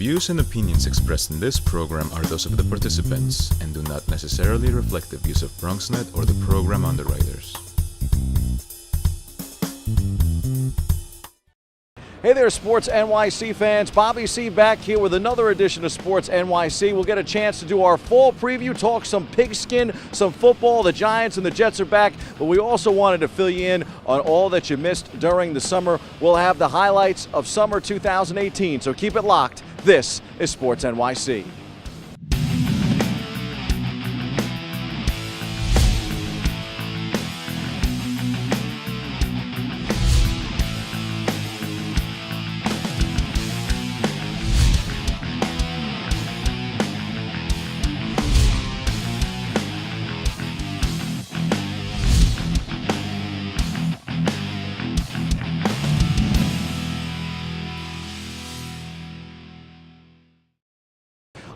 views and opinions expressed in this program are those of the participants and do not necessarily reflect the views of Bronxnet or the program underwriters. Hey there, Sports NYC fans. Bobby C back here with another edition of Sports NYC. We'll get a chance to do our fall preview, talk some pigskin, some football. The Giants and the Jets are back, but we also wanted to fill you in on all that you missed during the summer. We'll have the highlights of summer 2018, so keep it locked. This is Sports NYC.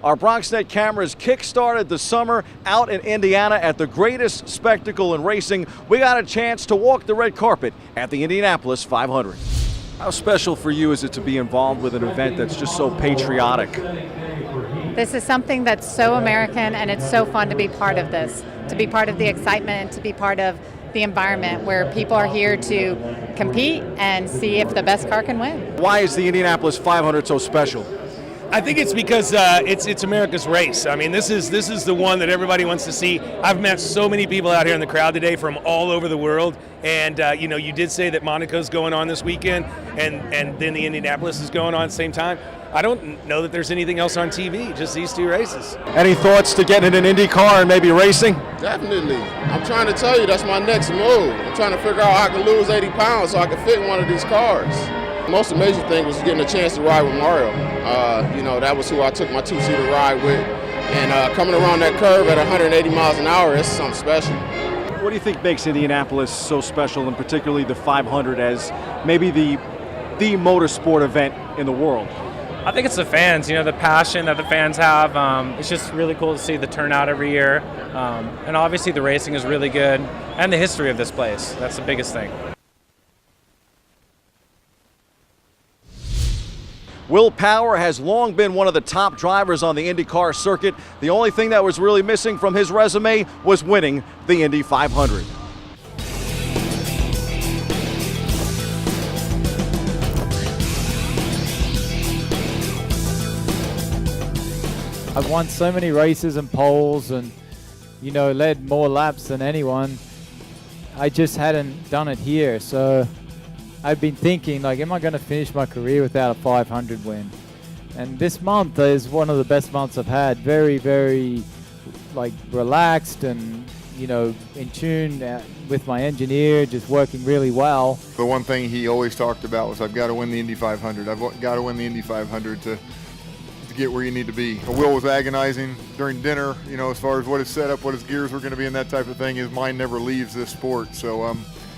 Our Bronxnet cameras kick-started the summer out in Indiana at the greatest spectacle in racing. We got a chance to walk the red carpet at the Indianapolis 500. How special for you is it to be involved with an event that's just so patriotic? This is something that's so American, and it's so fun to be part of this, to be part of the excitement, and to be part of the environment where people are here to compete and see if the best car can win. Why is the Indianapolis 500 so special? I think it's because it's America's race. I mean, this is the one that everybody wants to see. I've met so many people out here in the crowd today from all over the world, and you did say that Monaco's going on this weekend, and then the Indianapolis is going on at the same time. I don't know that there's anything else on TV, just these two races. Any thoughts to getting in an Indy car and maybe racing? Definitely. I'm trying to tell you, that's my next move. I'm trying to figure out how I can lose 80 pounds so I can fit in one of these cars. The most amazing thing was getting a chance to ride with Mario. That was who I took my two-seater ride with. And coming around that curve at 180 miles an hour, it's something special. What do you think makes Indianapolis so special, and particularly the 500 as maybe the motorsport event in the world? I think it's the fans, the passion that the fans have. It's just really cool to see the turnout every year. And obviously the racing is really good, and the history of this place. That's the biggest thing. Will Power has long been one of the top drivers on the IndyCar circuit. The only thing that was really missing from his resume was winning the Indy 500. I've won so many races and poles and, led more laps than anyone. I just hadn't done it here, so I've been thinking, am I going to finish my career without a 500 win? And this month is one of the best months I've had. Very, very, relaxed and, in tune with my engineer, just working really well. The one thing he always talked about was, I've got to win the Indy 500. I've got to win the Indy 500 to get where you need to be. Will was agonizing during dinner, as far as what his setup, what his gears were going to be and that type of thing. His mind never leaves this sport. So,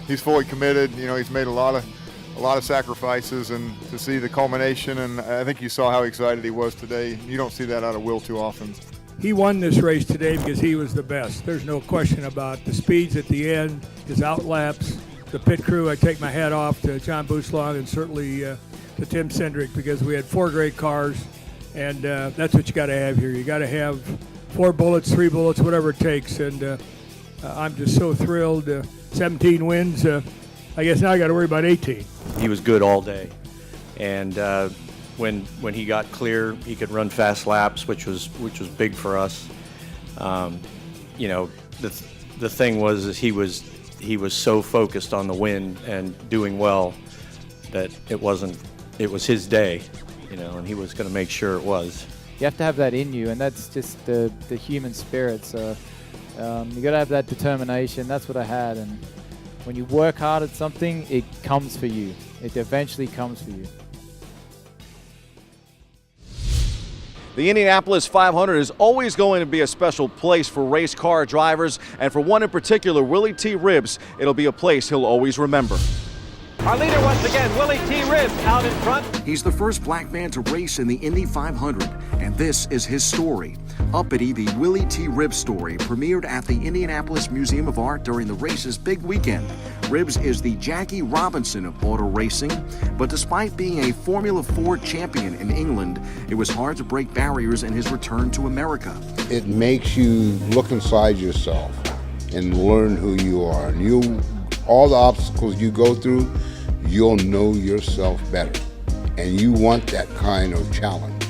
he's fully committed. He's made a lot of sacrifices, and to see the culmination, and I think you saw how excited he was today. You don't see that out of Will too often. He won this race today because he was the best. There's no question about the speeds at the end, his outlaps, the pit crew. I take my hat off to John Buslong and certainly to Tim Cindric, because we had 4 great cars, and that's what you got to have here. You got to have 4 bullets, 3 bullets, whatever it takes, and I'm just so thrilled. 17 wins. I guess now I got to worry about 18. He was good all day, and when he got clear, he could run fast laps, which was big for us. The thing was he was so focused on the win and doing well that it was his day, and he was going to make sure it was. You have to have that in you, and that's just the human spirit. So you got to have that determination. That's what I had, and when you work hard at something, it comes for you. It eventually comes for you. The Indianapolis 500 is always going to be a special place for race car drivers, and for one in particular, Willie T Ribs, it'll be a place he'll always remember. Our leader once again, Willie T Ribs, out in front. He's the first black man to race in the Indy 500, and this is his story. Uppity, the Willie T Ribs story, premiered at the Indianapolis Museum of Art during the race's big weekend. Ribs is the Jackie Robinson of auto racing, but despite being a Formula 4 champion in England, it was hard to break barriers in his return to America. It makes you look inside yourself and learn who you are. And all the obstacles you go through, you'll know yourself better. And you want that kind of challenge.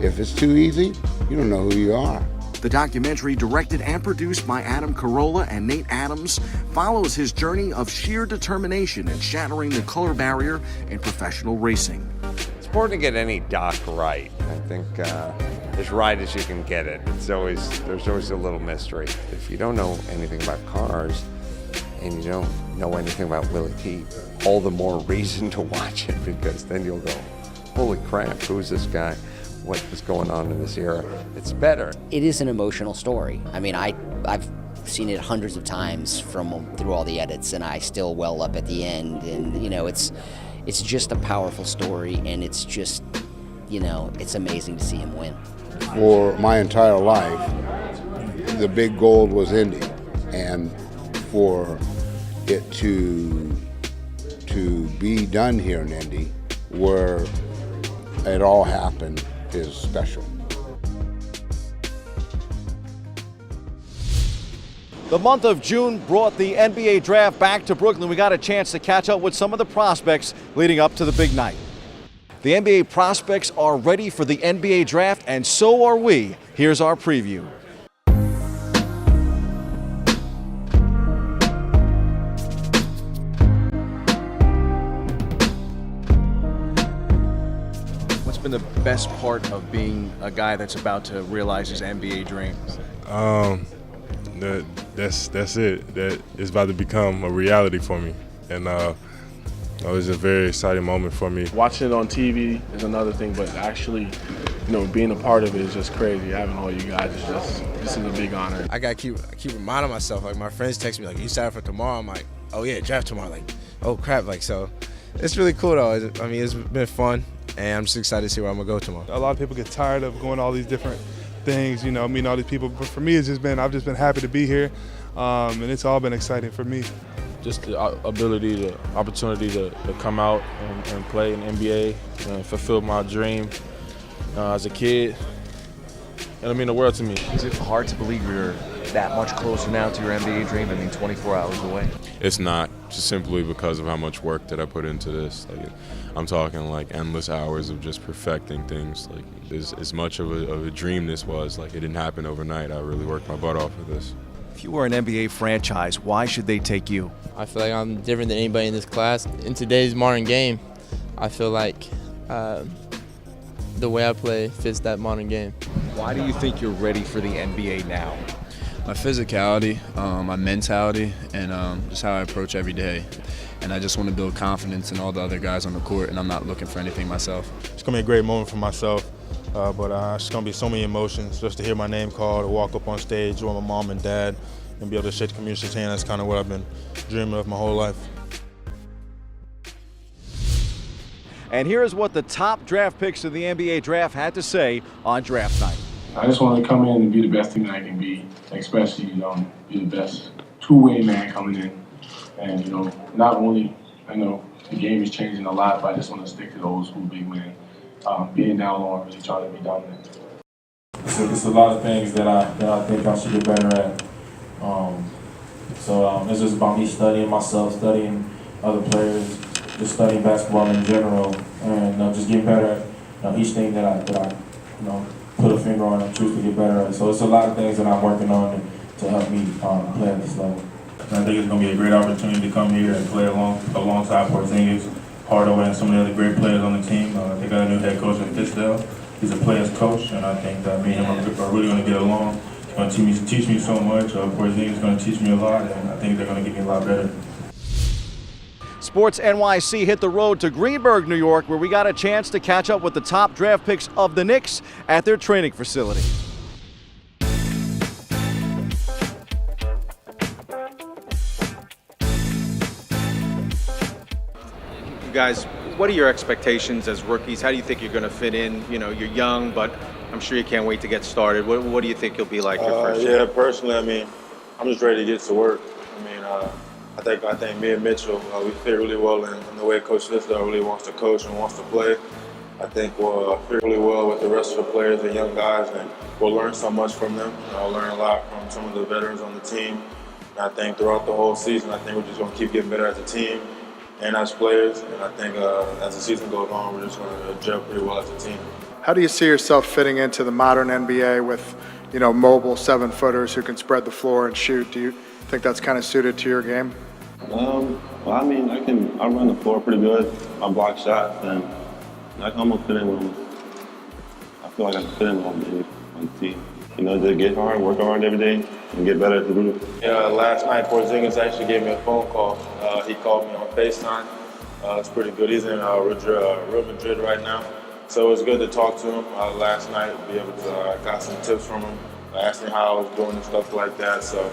If it's too easy, you don't know who you are. The documentary, directed and produced by Adam Carolla and Nate Adams, follows his journey of sheer determination in shattering the color barrier in professional racing. It's important to get any doc right. I think as right as you can get it. There's always a little mystery. If you don't know anything about cars and you don't know anything about Willie T, all the more reason to watch it, because then you'll go, holy crap, who's this guy? What was going on in this era? It's better. It is an emotional story. I mean, I've seen it hundreds of times through all the edits, and I still well up at the end. And you know, it's just a powerful story, and it's just, you know, it's amazing to see him win. For my entire life, the big goal was Indy, and for it to be done here in Indy, where it all happened, is special. The month of June brought the NBA draft back to Brooklyn. We got a chance to catch up with some of the prospects leading up to the big night. The NBA prospects are ready for the NBA draft, and so are we. Here's our preview. Been the best part of being a guy that's about to realize his NBA dreams? That's it. That is about to become a reality for me, and it was a very exciting moment for me. Watching it on TV is another thing, but actually, you know, being a part of it is just crazy. Having all you guys is this is a big honor. I gotta keep reminding myself. Like, my friends text me like, "You excited for tomorrow?" I'm like, "Oh yeah, draft tomorrow." Like, oh crap! Like, so it's really cool though. I mean, it's been fun. And I'm just excited to see where I'm gonna go tomorrow. A lot of people get tired of going to all these different things, you know, meeting all these people. But for me, I've just been happy to be here, and it's all been exciting for me. Just the opportunity to come out and play in the NBA and fulfill my dream as a kid. It'll mean the world to me. Is it hard to believe you're that much closer now to your NBA dream? I mean, 24 hours away. It's not, just simply because of how much work that I put into this. Like, I'm talking like endless hours of just perfecting things. Like, as much of a dream this was, like, it didn't happen overnight. I really worked my butt off of this. If you were an NBA franchise, why should they take you? I feel like I'm different than anybody in this class. In today's modern game, I feel like the way I play fits that modern game. Why do you think you're ready for the NBA now? My physicality, my mentality, and just how I approach every day. And I just want to build confidence in all the other guys on the court, and I'm not looking for anything myself. It's going to be a great moment for myself, but it's going to be so many emotions. Just to hear my name called, to walk up on stage with my mom and dad, and be able to shake the community's hand, that's kind of what I've been dreaming of my whole life. And here is what the top draft picks of the NBA draft had to say on draft night. I just want to come in and be the best team that I can be, especially, you know, be the best two-way man coming in. And, you know, not only, I know the game is changing a lot, but I just want to stick to the old school big man. Being down low and really trying to be dominant. It's a lot of things that I think I should get better at. So it's just about me studying myself, studying other players, just studying basketball in general, and just getting better at each thing that I put a finger on and choose to get better at. So it's a lot of things that I'm working on to help me play at this level. I think it's going to be a great opportunity to come here and play alongside Porzingis, Hardaway, and some of the other great players on the team. I think I got a new head coach in Tisdale. He's a player's coach, and I think that me and him are really going to get along. He's going to teach me so much. Porzingis is going to teach me a lot, and I think they're going to get me a lot better. Sports NYC hit the road to Greenburgh, New York, where we got a chance to catch up with the top draft picks of the Knicks at their training facility. Guys, what are your expectations as rookies? How do you think you're going to fit in? You know, you're young, but I'm sure you can't wait to get started. What do you think you'll be like your first year? Yeah, personally, I mean, I'm just ready to get to work. I mean, I think me and Mitchell, we fit really well in the way Coach Fizdale really wants to coach and wants to play. I think we'll fit really well with the rest of the players and young guys, and we'll learn so much from them. I'll learn a lot from some of the veterans on the team. And I think throughout the whole season, I think we're just going to keep getting better as a team and as players. And I think as the season goes on, we're just going to gel pretty well as a team. How do you see yourself fitting into the modern NBA with, mobile 7-footers who can spread the floor and shoot? Do you think that's kind of suited to your game? Well, I mean, I run the floor pretty good. I block shots, and I'm gonna fit in with them. I feel like I can fit in on the team. Just get hard, work hard every day, and get better at the group. Yeah, last night, Porzingis actually gave me a phone call. He called me on FaceTime. It's pretty good. He's in Real Madrid right now. So it was good to talk to him last night, be able to got some tips from him. I asked him how I was doing and stuff like that. So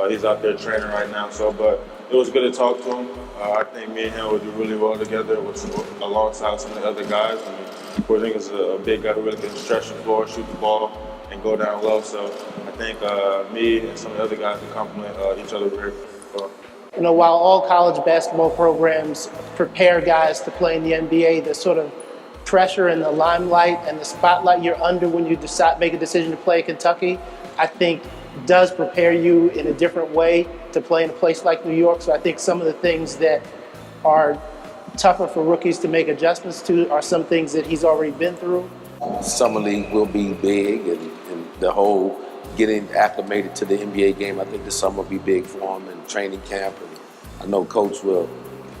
he's out there training right now. But it was good to talk to him. I think me and him would do really well together alongside some of the other guys. Porzingis is a big guy who really can stretch the floor, shoot the ball, and go down low. So I think me and some of the other guys can complement each other very well. While all college basketball programs prepare guys to play in the NBA, the sort of pressure and the limelight and the spotlight you're under when you make a decision to play at Kentucky, I think does prepare you in a different way to play in a place like New York. So I think some of the things that are tougher for rookies to make adjustments to are some things that he's already been through. Summer League will be big, and the whole getting acclimated to the NBA game, I think this summer will be big for him, and training camp. And I know Coach will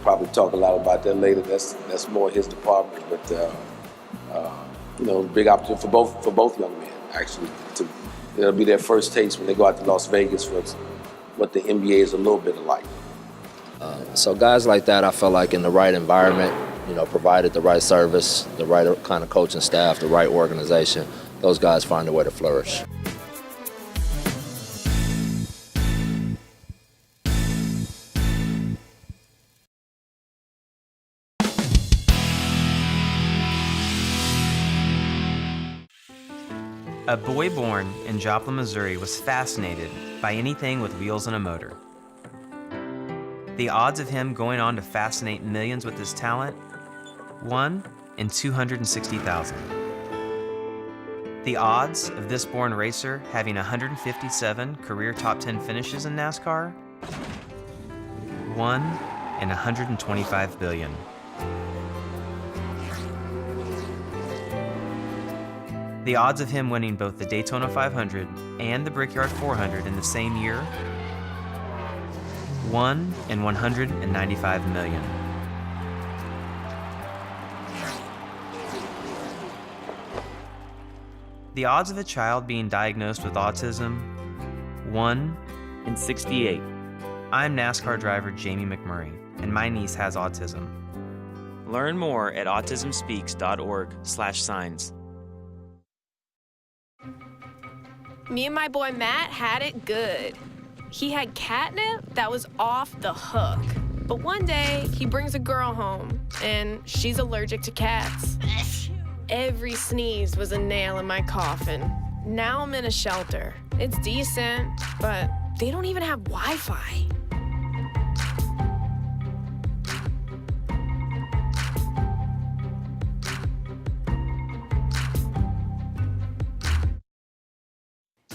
probably talk a lot about that later. That's more his department, but big opportunity for both young men actually. It'll be their first taste when they go out to Las Vegas for what the NBA is a little bit alike. So guys like that, I feel like in the right environment, provided the right service, the right kind of coaching staff, the right organization, those guys find a way to flourish. A boy born in Joplin, Missouri was fascinated by anything with wheels and a motor. The odds of him going on to fascinate millions with his talent, 1 in 260,000. The odds of this born racer having 157 career top 10 finishes in NASCAR, 1 in 125 billion. The odds of him winning both the Daytona 500 and the Brickyard 400 in the same year, 1 in 195 million. The odds of a child being diagnosed with autism, 1 in 68. I'm NASCAR driver Jamie McMurray, and my niece has autism. Learn more at autismspeaks.org/signs. Me and my boy Matt had it good. He had catnip that was off the hook. But one day, he brings a girl home, and she's allergic to cats. Every sneeze was a nail in my coffin. Now I'm in a shelter. It's decent, but they don't even have Wi-Fi.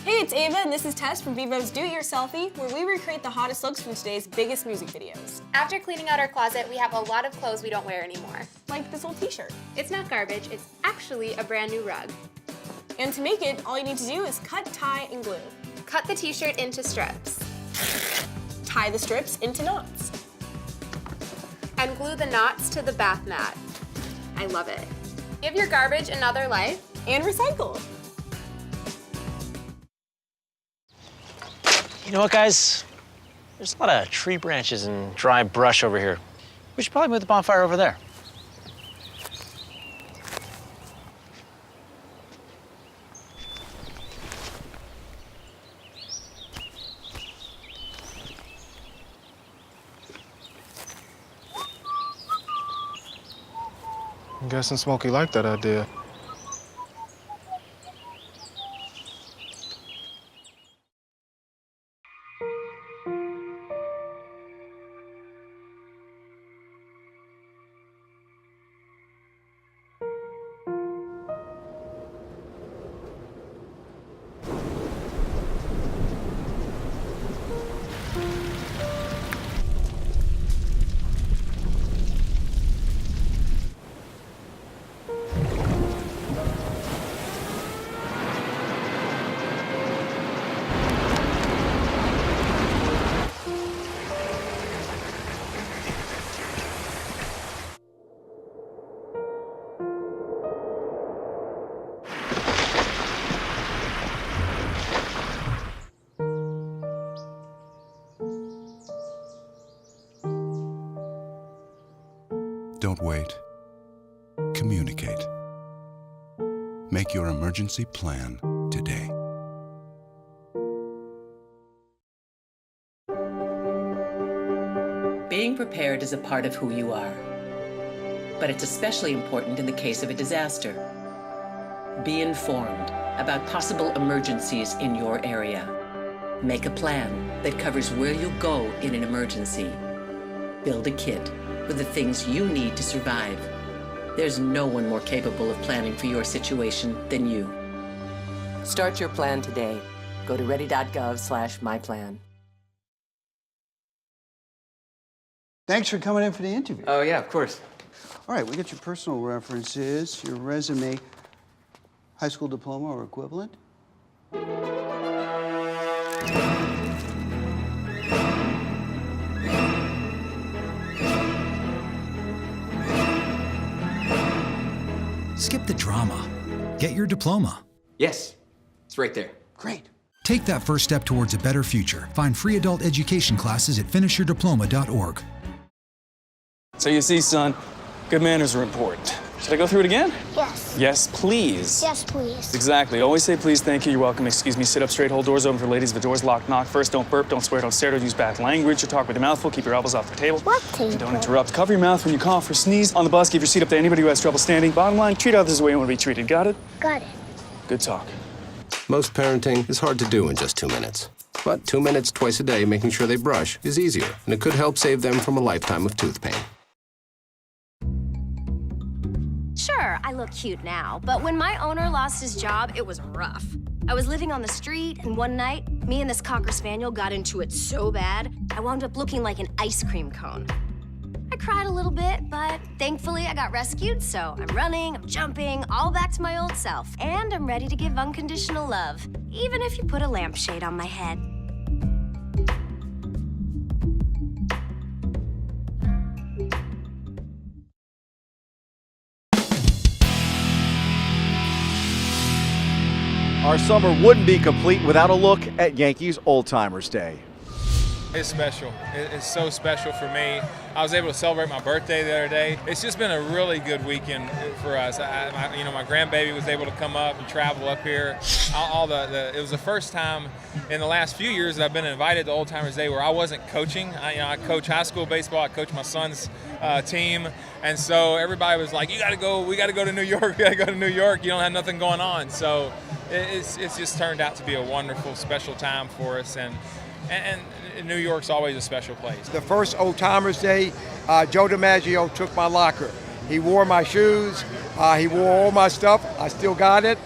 Hey, it's Ava, and this is Tess from Vivo's Do It Yourselfie, where we recreate the hottest looks from today's biggest music videos. After cleaning out our closet, we have a lot of clothes we don't wear anymore. Like this old t-shirt. It's not garbage, it's actually a brand new rug. And to make it, all you need to do is cut, tie, and glue. Cut the t-shirt into strips. Tie the strips into knots. And glue the knots to the bath mat. I love it. Give your garbage another life. And recycle. You know what, guys? There's a lot of tree branches and dry brush over here. We should probably move the bonfire over there. I'm guessing Smokey liked that idea. Don't wait. Communicate. Make your emergency plan today. Being prepared is a part of who you are. But it's especially important in the case of a disaster. Be informed about possible emergencies in your area. Make a plan that covers where you'll go in an emergency. Build a kit with the things you need to survive. There's no one more capable of planning for your situation than you. Start your plan today. Go to ready.gov/myplan. Thanks for coming in for the interview. Oh, yeah, of course. All right, we got your personal references, your resume, high school diploma or equivalent. Skip the drama. Get your diploma. Yes, it's right there. Great. Take that first step towards a better future. Find free adult education classes at finishyourdiploma.org. So you see, son, good manners are important. Should I go through it again? Yes. Yes, please. Yes, please. Exactly. Always say please, thank you, you're welcome, excuse me, sit up straight, hold doors open for ladies. If the door's locked, knock first. Don't burp, don't swear, don't stare, don't use bad language, or talk with your mouth full. Keep your elbows off the table. What table? And don't interrupt. Cover your mouth when you cough or sneeze. On the bus, give your seat up to anybody who has trouble standing. Bottom line, treat others the way you want to be treated. Got it? Got it. Good talk. Most parenting is hard to do in just 2 minutes. But 2 minutes twice a day making sure they brush is easier, and it could help save them from a lifetime of tooth pain. Sure, I look cute now, but when my owner lost his job, it was rough. I was living on the street, and one night, me and this Cocker Spaniel got into it so bad, I wound up looking like an ice cream cone. I cried a little bit, but thankfully I got rescued, so I'm running, I'm jumping, all back to my old self. And I'm ready to give unconditional love, even if you put a lampshade on my head. Our summer wouldn't be complete without a look at Yankees Oldtimers Day. It's special. It's so special for me. I was able to celebrate my birthday the other day. It's just been a really good weekend for us. My grandbaby was able to come up and travel up here. It was the first time in the last few years that I've been invited to Oldtimers Day where I wasn't coaching. I coach high school baseball. I coach my son's team, and so everybody was like, "You got to go. We got to go to New York. We got to go to New York. You don't have nothing going on." So it's just turned out to be a wonderful, special time for us, and New York's always a special place. The first Oldtimers Day, Joe DiMaggio took my locker. He wore my shoes. He wore all my stuff. I still got it.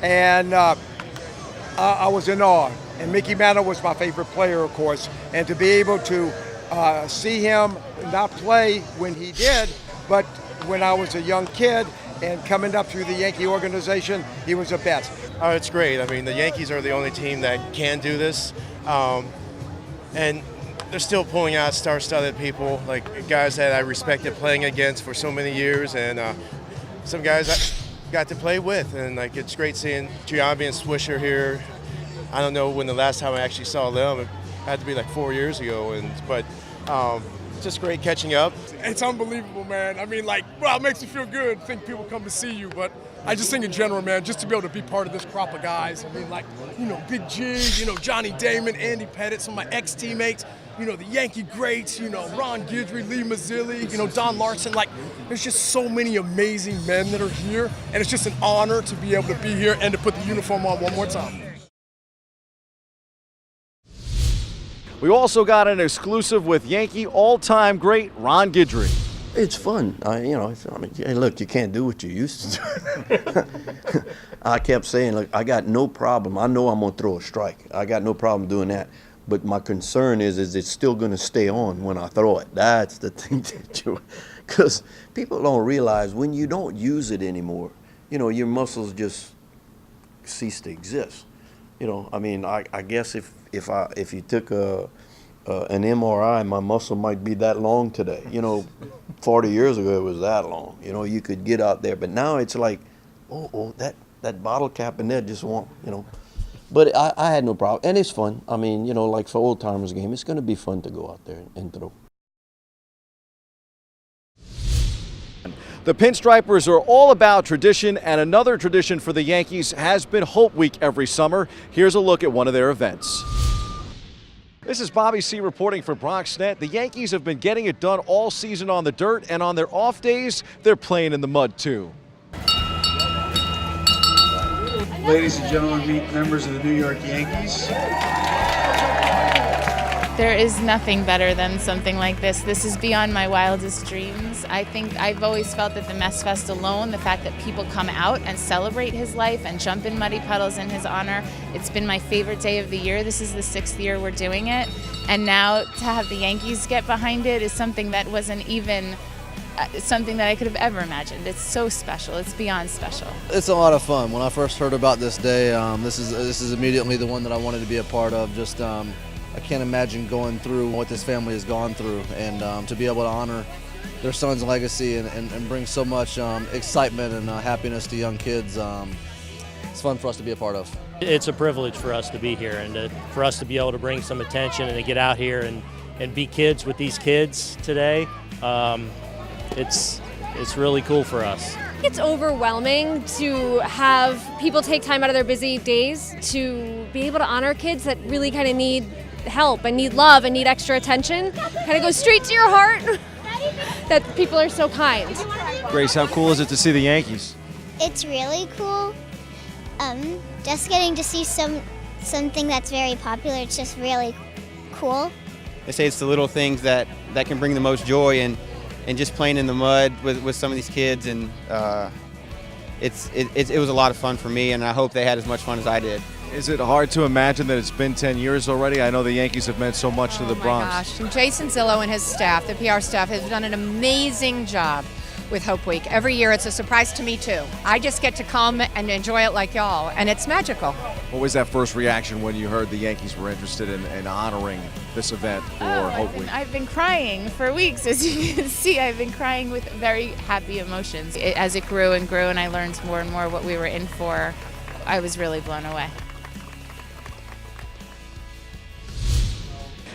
And I was in awe. And Mickey Mantle was my favorite player, of course. And to be able to see him not play when he did, but when I was a young kid and coming up through the Yankee organization, he was the best. Oh, it's great. I mean, the Yankees are the only team that can do this. And they're still pulling out star-studded people, like guys that I respected playing against for so many years, and some guys I got to play with. And it's great seeing Giambi and Swisher here. I don't know when the last time I actually saw them. It had to be like 4 years ago. But just great catching up. It's unbelievable, man. I mean, it makes you feel good. I think people come to see you, but I just think in general, man, just to be able to be part of this crop of guys. I mean, Big G, Johnny Damon, Andy Pettit, some of my ex-teammates, the Yankee greats, Ron Guidry, Lee Mazzilli, Don Larson. There's just so many amazing men that are here, and it's just an honor to be able to be here and to put the uniform on one more time. We also got an exclusive with Yankee all-time great Ron Guidry. It's fun. Hey, look, you can't do what you used to do. I kept saying, look, I got no problem. I know I'm going to throw a strike. I got no problem doing that. But my concern is it's still going to stay on when I throw it. That's the thing because people don't realize when you don't use it anymore, your muscles just cease to exist. I guess if you took an MRI, my muscle might be that long today. 40 years ago it was that long. You could get out there, but now it's like, that bottle cap in there just won't, But I had no problem, and it's fun. I mean, for Old Timers game, it's going to be fun to go out there and throw. The Pinstripers are all about tradition, and another tradition for the Yankees has been Holt Week every summer. Here's a look at one of their events. This is Bobby C reporting for Bronxnet. The Yankees have been getting it done all season on the dirt, and on their off days, they're playing in the mud too. Ladies and gentlemen, meet members of the New York Yankees. There is nothing better than something like this. This is beyond my wildest dreams. I think I've always felt that the Mess Fest alone, the fact that people come out and celebrate his life and jump in muddy puddles in his honor, it's been my favorite day of the year. This is the 6th year we're doing it. And now to have the Yankees get behind it is something that wasn't even something that I could have ever imagined. It's so special. It's beyond special. It's a lot of fun. When I first heard about this day, this is immediately the one that I wanted to be a part of. Just I can't imagine going through what this family has gone through, and to be able to honor their son's legacy and bring so much excitement and happiness to young kids. It's fun for us to be a part of. It's a privilege for us to be here and for us to be able to bring some attention and to get out here and be kids with these kids today. It's really cool for us. It's overwhelming to have people take time out of their busy days to be able to honor kids that really kind of need help and need love and need extra attention. Kind of goes straight to your heart that people are so kind. Grace, how cool is it to see the Yankees? It's really cool. Just getting to see something that's very popular, it's just really cool. They say it's the little things that can bring the most joy, and just playing in the mud with some of these kids, and it was a lot of fun for me, and I hope they had as much fun as I did. Is it hard to imagine that it's been 10 years already? I know the Yankees have meant so much to the Bronx. Gosh, and Jason Zillow and his staff, the PR staff, has done an amazing job with Hope Week. Every year it's a surprise to me too. I just get to come and enjoy it like y'all, and it's magical. What was that first reaction when you heard the Yankees were interested in honoring this event for Hope Week? I've been crying for weeks, as you can see. I've been crying with very happy emotions. As it grew and grew and I learned more and more what we were in for, I was really blown away.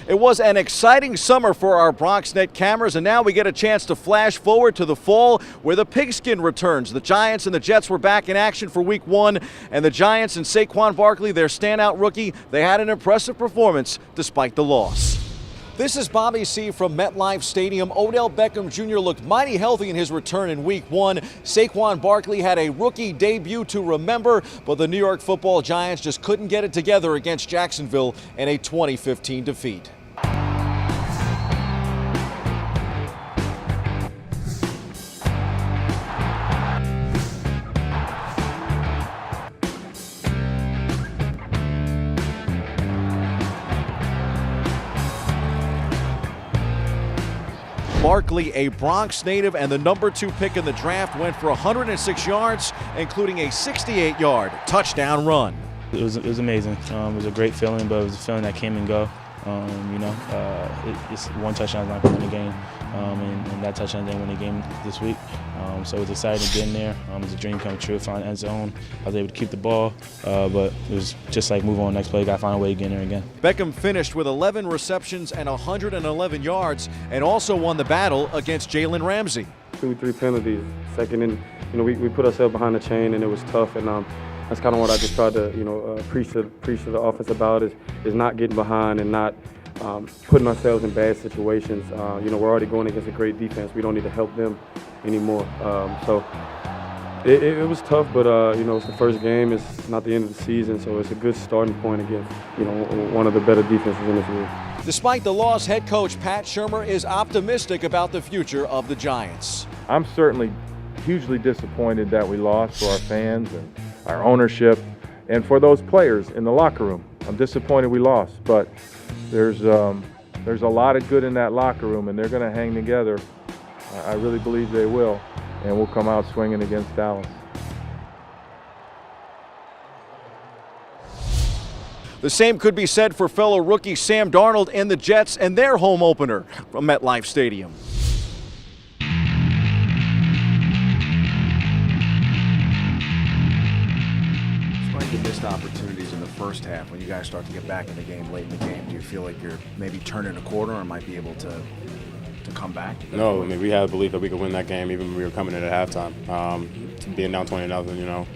It was an exciting summer for our Bronxnet cameras, and now we get a chance to flash forward to the fall where the pigskin returns. The Giants and the Jets were back in action for Week 1, and the Giants and Saquon Barkley, their standout rookie, they had an impressive performance despite the loss. This is Bobby C from MetLife Stadium. Odell Beckham Jr. looked mighty healthy in his return in Week 1. Saquon Barkley had a rookie debut to remember, but the New York Football Giants just couldn't get it together against Jacksonville in a 2015 defeat. Barkley, a Bronx native and the #2 pick in the draft, went for 106 yards, including a 68-yard touchdown run. It was amazing. It was a great feeling, but it was a feeling that came and go. It's one touchdown is not going to win the game, and that touchdown didn't win the game this week. So it was exciting to get in there. It was a dream come true, find end zone. I was able to keep the ball, but it was just like move on next play. Got to find a way to get in there again. Beckham finished with 11 receptions and 111 yards, and also won the battle against Jalen Ramsey. 2-3 penalties. Second, and we put ourselves behind the chain, and it was tough. And that's kind of what I just tried to preach to the offense about is not getting behind and not putting ourselves in bad situations. We're already going against a great defense. We don't need to help them anymore. So it was tough, but it's the first game. It's not the end of the season, so it's a good starting point against one of the better defenses in this league. Despite the loss, head coach Pat Shurmur is optimistic about the future of the Giants. I'm certainly hugely disappointed that we lost, for our fans and our ownership, and for those players in the locker room. I'm disappointed we lost, but there's a lot of good in that locker room, and they're going to hang together. I really believe they will, and we'll come out swinging against Dallas. The same could be said for fellow rookie Sam Darnold and the Jets and their home opener from MetLife Stadium. You missed opportunities in the first half. When you guys start to get back in the game late in the game, do you feel like you're maybe turning a corner and might be able to comeback? No, I mean, we had a belief that we could win that game even when we were coming in at halftime. Being down 20-0, you know,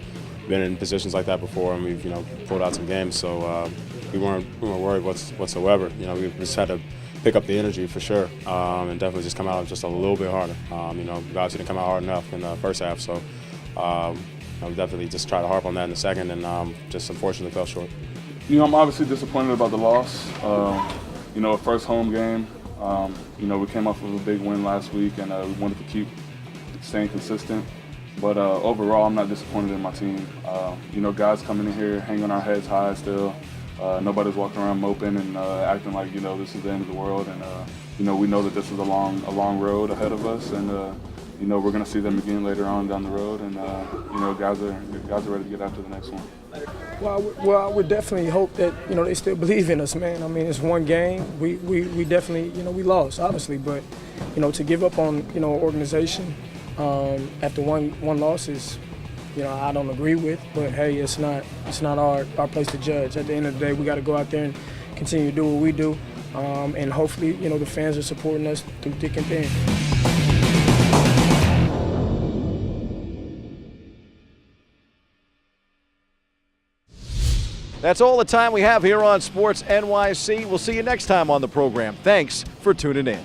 been in positions like that before, and we've, you know, pulled out some games. So we weren't worried whatsoever. You know, we just had to pick up the energy for sure, and definitely just come out just a little bit harder. You know, we obviously didn't come out hard enough in the first half, so we definitely just tried to harp on that in the second, and just unfortunately fell short. You know, I'm obviously disappointed about the loss. You know, first home game. You know, we came off of a big win last week, and we wanted to keep staying consistent. But overall, I'm not disappointed in my team. You know, guys coming in here, hanging our heads high still. Nobody's walking around moping and acting like, you know, this is the end of the world. And, you know, we know that this is a long road ahead of us. And, you know, we're going to see them again later on down the road. And, you know, guys are ready to get after the next one. Well, I would definitely hope that, you know, they still believe in us, man. I mean, it's one game. We definitely, you know, we lost, obviously. But, you know, to give up on, you know, an organization after one loss is, you know, I don't agree with. But, hey, it's not our place to judge. At the end of the day, we got to go out there and continue to do what we do. And hopefully, you know, the fans are supporting us through thick and thin. That's all the time we have here on Sports NYC. We'll see you next time on the program. Thanks for tuning in.